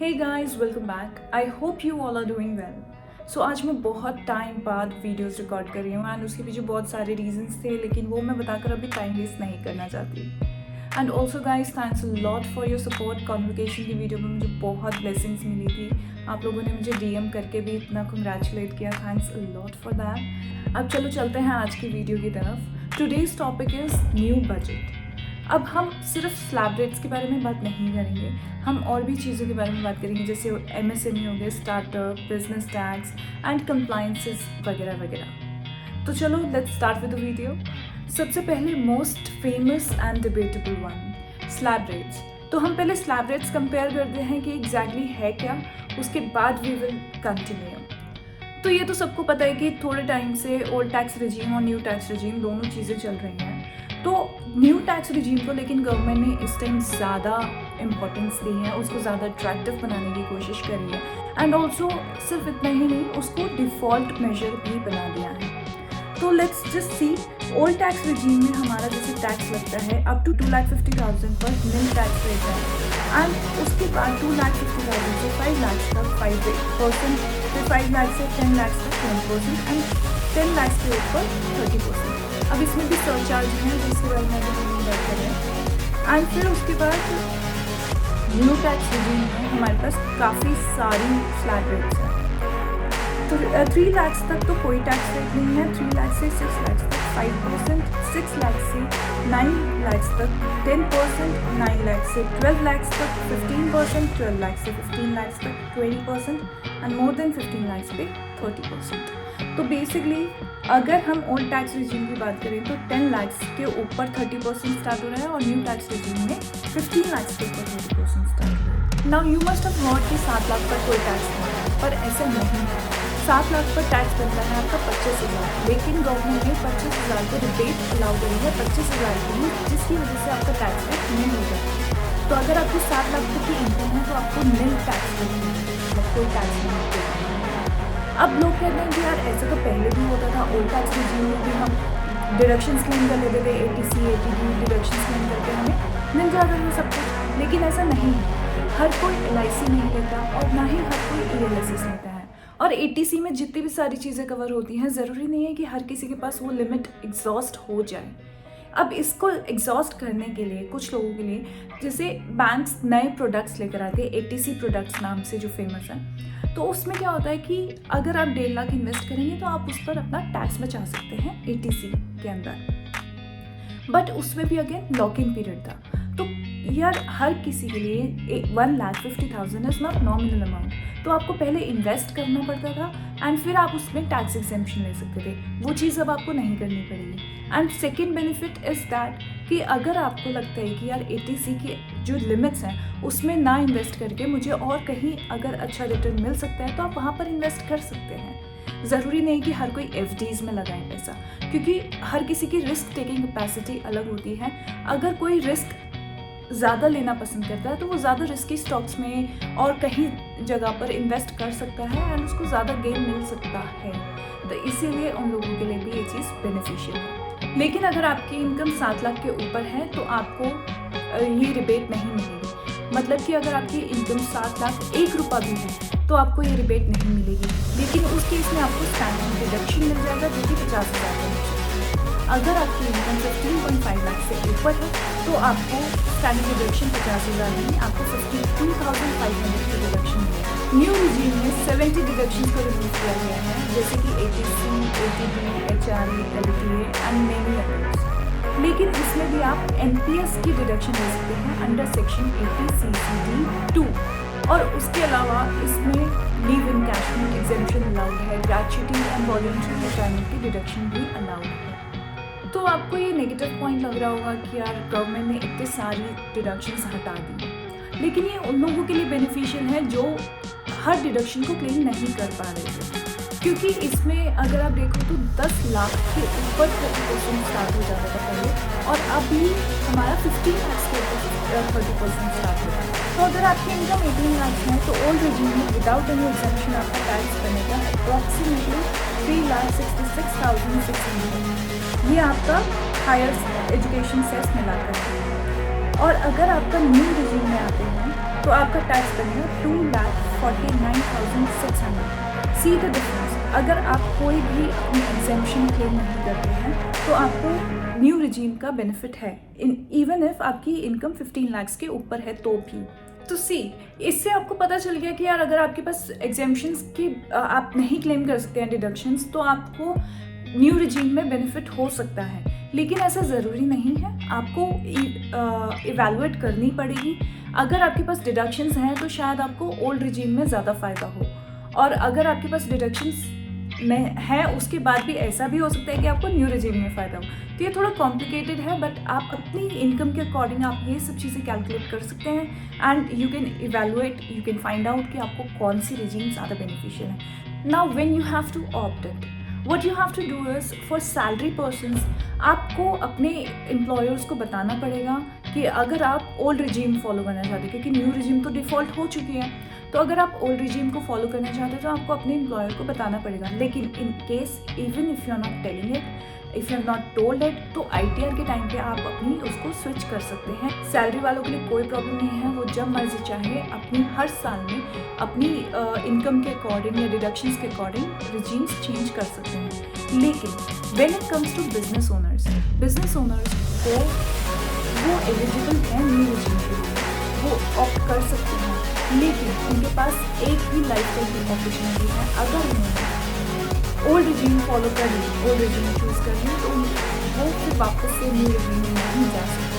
Hey guys, welcome back. I hope you all are doing well. So आज मैं बहुत time बाद videos record कर रही हूँ एंड उसके पीछे बहुत सारे रीजंस थे, लेकिन वो मैं बताकर अभी टाइम वेस्ट नहीं करना चाहती। And also guys, thanks a lot for your support. Convocation की वीडियो में मुझे बहुत ब्लेसिंग्स मिली थी। आप लोगों ने मुझे DM करके भी इतना कंग्रेचुलेट किया। Thanks a lot for that. अब चलो चलते हैं आज की वीडियो की तरफ। Today's topic is new budget. अब हम सिर्फ स्लैब रेट्स के बारे में बात नहीं करेंगे, हम और भी चीज़ों के बारे में बात करेंगे, जैसे MSME हो गए, startup, business tax and compliances वगैरह वगैरह। तो चलो let's start with the video. सबसे पहले most famous and debatable one, slab rates. तो हम पहले स्लैब रेट्स कंपेयर करते हैं कि एग्जैक्टली है क्या, उसके बाद वी विल कंटिन्यू। तो ये तो सबको पता है कि थोड़े टाइम से ओल्ड टैक्स रिजीम और न्यू टैक्स रिजीम दोनों चीज़ें चल रही हैं। तो न्यू टैक्स रिजीम को लेकिन गवर्नमेंट ने इस टाइम ज़्यादा इम्पोर्टेंस दी है, उसको ज़्यादा अट्रैक्टिव बनाने की कोशिश करी है एंड ऑल्सो सिर्फ इतना ही नहीं, उसको डिफ़ॉल्ट मेजर भी बना दिया है। तो let's just see, old tax regime में हमारा जैसे टैक्स लगता है अप टू 2,50,000 पर नील टैक्स रेट है एंड उसके बाद 2,50,000 से 5 लाख तक 5%, फिर 5 लाख से 10 लाख तक 10% एंड 10 लाख के ऊपर 30%। अब इसमें भी सरचार्ज है जिसके बारे में अभी हम बात कर रहे हैं। एंड फिर उसके बाद न्यू टैक्स रिजीम में हमारे पास काफ़ी सारी फ्लैट रेट्स हैं। तो 3 लाख तक तो कोई टैक्स रेट नहीं है, 3 लाख से 6 लाख तक 5%, 6 लाख से 9 लाख तक 10%, 9 लाख से 12 लाख तक 15%, 12 लाख से 15 लाख तक 20% एंड मोर देन 15 लाख पे 30%। तो बेसिकली अगर हम ओल्ड टैक्स रिजीम की बात करें तो 10 लाख के ऊपर 30% स्टार्ट हो रहा है और न्यू टैक्स रिजीम में 15 लाख के ऊपर 30% स्टार्ट हो रहा है। Now you must have heard कि 7 लाख पर कोई टैक्स नहीं है, पर ऐसा नहीं है। 7 लाख पर टैक्स बनता है आपका 25,000, लेकिन गवर्नमेंट ने 25,000 को रिबेट अलाउ करी है 25,000 के लिए, जिसकी वजह से आपका टैक्स रेट नहीं हो जाता। तो अगर आपको 7 लाख तक की इनकम है तो आपको नील टैक्स देना है, मतलब कोई टैक्स नहीं देना है। अब लोग कहते हैं कि यार ऐसा तो पहले भी होता था, ओल्ड टैक्स रिजीम में भी हम डिडक्शंस क्लेम कर लेते थे, ATC, ATD डिडक्शंस क्लेम करके हमें मिल जाता था सब कुछ, लेकिन ऐसा नहीं है। हर कोई LIC नहीं लेता और ना ही हर कोई ELSS लेता है। और ATC में जितनी भी सारी चीज़ें कवर होती हैं, ज़रूरी नहीं है कि हर किसी के पास वो लिमिट एग्जॉस्ट हो जाए। अब इसको एग्जॉस्ट करने के लिए कुछ लोगों के लिए, जैसे बैंक्स नए प्रोडक्ट्स लेकर आते हैं, ATC प्रोडक्ट्स नाम से जो फेमस हैं, तो उसमें क्या होता है कि अगर आप 1.5 लाख इन्वेस्ट करेंगे तो आप उस पर अपना टैक्स बचा सकते हैं ATC के अंदर। बट उसमें भी अगेन लॉक इन पीरियड था। तो यार हर किसी के लिए 1,50,000 इज़ नॉट नॉमिनल अमाउंट, तो आपको पहले इन्वेस्ट करना पड़ता था एंड फिर आप उसमें टैक्स एग्जेम्पशन ले सकते थे। वो चीज़ अब आपको नहीं करनी पड़ेगी। And second benefit is that कि अगर आपको लगता है कि यार ATC की जो लिमिट्स हैं उसमें ना इन्वेस्ट करके मुझे और कहीं अगर अच्छा रिटर्न मिल सकता है तो आप वहाँ पर इन्वेस्ट कर सकते हैं। ज़रूरी नहीं कि हर कोई FDs में लगाए पैसा, क्योंकि हर किसी की रिस्क टेकिंग कैपेसिटी अलग होती है। अगर कोई रिस्क ज़्यादा लेना पसंद करता है तो वो ज़्यादा रिस्की स्टॉक्स में और कहीं जगह पर इन्वेस्ट कर सकता है एंड उसको ज़्यादा गेन मिल सकता है। तो इसीलिए उन लोगों के लिए भी ये चीज़ बेनिफिशियल है। लेकिन अगर आपकी इनकम 7 लाख के ऊपर है तो आपको ये रिबेट नहीं मिलेगी। मतलब कि अगर आपकी इनकम 7 लाख 1 रुपया भी है तो आपको ये रिबेट नहीं मिलेगी, लेकिन उस केस में आपको स्टैंडिंग डिडक्शन मिल जाएगा जो कि 50,000 है। अगर आपकी इनकम 15.5 लाख से ऊपर है तो आपको स्टैंडिंग डिडक्शन 50,000 नहीं, आपको 52,500 की डिडक्शन मिलेगी। न्यू रिजीम में 70 डिडक्शंस को रिमूव किया गया है, जैसे कि ATC, ATD, HRA, LTA and many others. लेकिन इसमें भी आप NPS की डिडक्शन ले सकते हैं अंडर सेक्शन 80CCD 2। और उसके अलावा इसमें लीव इनकैशमेंट एग्जेम्पशन अलाउड है, ग्रेच्युटी एंड वॉलंटरी रिटायरमेंट की डिडक्शन भी अलाउड है। तो आपको ये नेगेटिव पॉइंट लग रहा होगा कि यार गवर्नमेंट ने इतनी सारी डिडक्शंस हटा दी, लेकिन ये उन लोगों के लिए बेनिफिशियल है जो हर डिडक्शन को क्लेम नहीं कर पा रहे थे, क्योंकि इसमें अगर आप देखो तो 10 लाख के ऊपर 30% स्टार्ट हो जाता था पहले, और अभी हमारा 15 लाख के ऊपर 30% स्टार्ट होता है। तो अगर आपकी इनकम 18 लाख है तो ओल्ड रिजीम में विदाउट एनी एग्जेम्पशन आपका टैक्स बनेगा अप्रॉक्सीमेटली 3,66,600। ये आपका हायर एजुकेशन सेस मिलाकर है। और अगर आपका न्यू रिजीम में आते हैं तो आपका टैक्स बनेगा 49,600। See the difference. अगर आप कोई भी अपनी एग्जेम्पशन क्लेम नहीं करते हैं तो आपको न्यू रिजीम का बेनिफिट है, इवन इफ आपकी इनकम 15 लाख के ऊपर है तो भी। तो सी, इससे आपको पता चल गया कि यार अगर आपके पास एग्जेम्पशंस की आप नहीं क्लेम कर सकते हैं डिडक्शंस, तो आपको न्यू रिजीम में बेनिफिट हो सकता है, लेकिन ऐसा ज़रूरी नहीं है। आपको इवैल्यूएट करनी पड़ेगी। अगर आपके पास डिडक्शंस हैं तो शायद आपको ओल्ड रिजीम में ज़्यादा फ़ायदा हो, और अगर आपके पास डिडक्शंस में है उसके बाद भी ऐसा भी हो सकता है कि आपको न्यू रिजीम में फ़ायदा हो। तो ये थोड़ा कॉम्प्लिकेटेड है, बट आप अपनी इनकम के अकॉर्डिंग आप ये सब चीज़ें कैलकुलेट कर सकते हैं and you can evaluate, you can find out कि आपको कौन सी रिजीम ज़्यादा बेनिफिशियल है। Now when you have to opt it, what you have to do is for salary persons, आपको अपने एम्प्लॉयर्स को बताना पड़ेगा कि अगर आप ओल्ड रिजीम फॉलो करना चाहते हैं, क्योंकि न्यू रिजीम तो डिफ़ॉल्ट हो चुकी है, तो अगर आप ओल्ड रिजीम को फॉलो करना चाहते हैं तो आपको अपने एम्प्लॉयर को बताना पड़ेगा। लेकिन in case even if you are not telling it, if you are not told it, तो ITR के टाइम पे आप अपनी उसको स्विच कर सकते हैं। सैलरी वालों के लिए कोई प्रॉब्लम नहीं है, वो जब मर्जी चाहे अपनी हर साल में अपनी इनकम के अकॉर्डिंग या डिडक्शंस के अकॉर्डिंग रिजीम्स चेंज कर सकते हैं। लेकिन when it comes to business owners को वो एलिजिबल है न्यू रिजीम के लिए, वो ऑप्ट कर सकते हैं, लेकिन उनके पास एक ही लाइफ टाइम की अपॉर्चुनिटी है। अगर उन्होंने ओल्ड रिजीम फॉलो कर ली, ओल्ड रिजीम चूज़ कर ली, तो वो फिर वापस से न्यू रिजीम में नहीं जा सकते।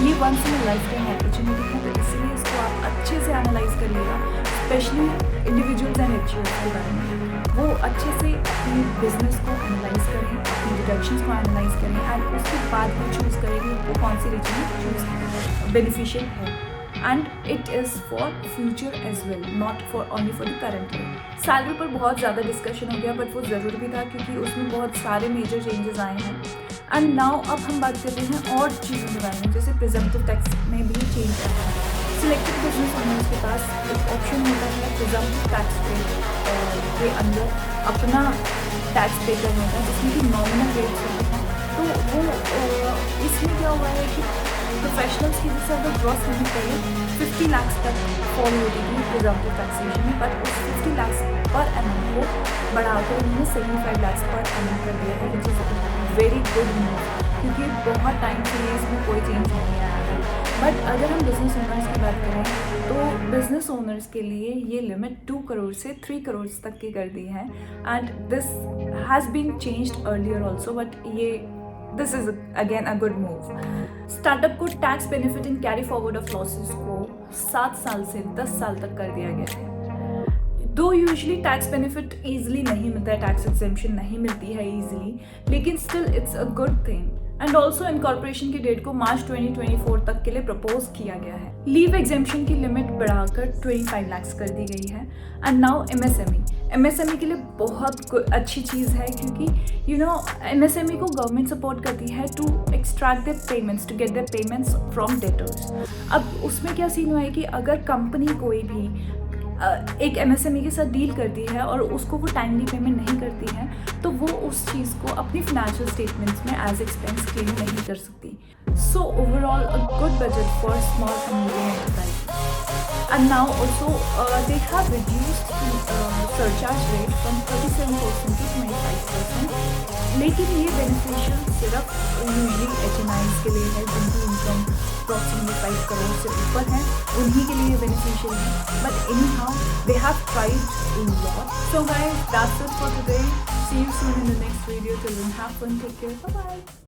ये once in life time opportunity है, तो इसलिए इसको आप अच्छे से एनालाइज करिएगा, स्पेशली इंडिविजुअल्स एंड HUs के बारे में। वो अच्छे से अपनी बिजनेस को एनालाइज करें, अपनी डिडक्शंस को एनालाइज करें एंड उसके बाद वो चूज़ करें कि वो कौन सी रिजीम चूज़ बेनिफिशियल है। And it is for future as well, not for only for the current year. Salary पर बहुत ज़्यादा डिस्कशन हो गया, बट वो ज़रूरी भी था क्योंकि उसमें बहुत सारे मेजर चेंजेस आए हैं। एंड नाउ अब हम बात करते हैं और चीज़ों के बारे में, जैसे प्रिजम्पटिव टैक्स में भी चेंज आया है। सिलेक्टेड बिजनेस ओनर्स के पास एक ऑप्शन होता है प्रिजम्पटिव टैक्स के अंदर अपना टैक्स पे करने का, जिसमें कि नॉमिनल रेट्स होते हैं। तो वो इसमें क्या हुआ है कि प्रोफेशनल्स की जैसे अगर ग्रॉस लिमिट पहले 50 लाख तक फॉल होती थी प्रिजम्पटिव टैक्सेशन में, बट उस 50 लाख पर एनम को बढ़ाकर उन्होंने 75 लाख पर एनम कर दिया है, which is very good news, क्योंकि बहुत टाइम से इसमें कोई चेंज नहीं आया है। बट अगर हम बिजनेस ओनर्स की बात करें तो बिजनेस ओनर्स के लिए ये लिमिट 2 करोड़ से 3 करोड़ तक की कर दी है, and this has been changed earlier also, but ये this is again a good move. Startup को tax benefit in carry forward of losses को 7 साल से 10 साल तक कर दिया गया है। दो यूजली टैक्स बेनिफिट ईजिली नहीं मिलता है, टैक्स एग्जेम्पशन नहीं मिलती है ईजिली, लेकिन still it's a good thing. And also incorporation की डेट को मार्च 2024 तक के लिए प्रपोज किया गया है। लीव एग्जेम्पशन की लिमिट बढ़ाकर 25 लाख कर दी गई है। एंड नाउ MSME के लिए बहुत अच्छी चीज़ है, क्योंकि MSME को गवर्नमेंट सपोर्ट करती है to extract their payments, to get their payments from debtors. अब उसमें क्या सीन हुआ है कि अगर कंपनी कोई भी एक MSME के साथ डील करती है और उसको वो टाइमली पेमेंट नहीं करती है, तो वो उस चीज़ को अपनी फाइनेंशियल स्टेटमेंट्स में एज एक्सपेंस क्लेम नहीं कर सकती। So overall a good budget for small and medium enterprise. And now also they have reduced surcharge rate from 37% to 25%, लेकिन ये बेनिफिशियल सिर्फ यूजली HNIs के लिए है, जिनकी इनकम अप्रॉक्सीमेटली 5 करोड़ से ऊपर है, उन्हीं के लिए बेनिफिशियल है। But any how they have tried a lot. So guys, that's it for today. See you soon in the next video. Till then, have fun, take care, bye bye.